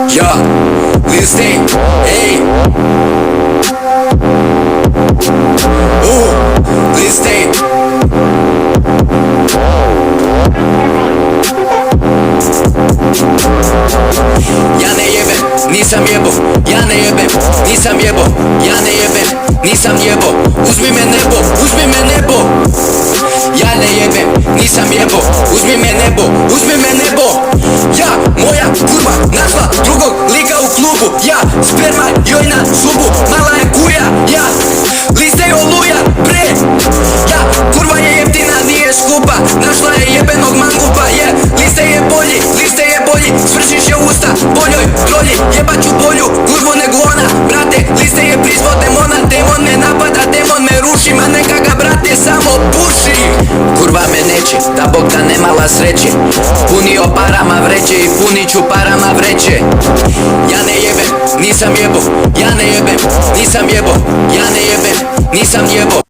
Ja, Lil Stain, ej. Lil Stain. Ja ne jebem, nisam jebo, ja ne jebem, nisam jebo, ja ne jebem, nisam jebo. Uzmi me nebo, uzmi me nebo. Ja ne jebem, nisam jebo, uzmi me nebo, uzmi me nebo. Ja, moja kurva našla drugog lika u klubu. Ja, sperma joj na zubu, mala je kuja. Ja, liste je oluja, bre. Ja, kurva je jeftina, nije skupa, našla je jebenog mangupa. Je, liste je bolji, liste je bolji, svršiš je usta boljoj trolji. Jebaću bolju kurvu nego ona, brate, liste je prizvod demona. Demon me napada, demon me ruši, ma neka ga brate samo puši. Kurva me neće, da Bog da nemala sreće, punio parama vreće i punit ću parama vreće. Ja ne jebem, nisam jebo, ja ne jebem, nisam jebo, ja ne jebem, nisam jebo.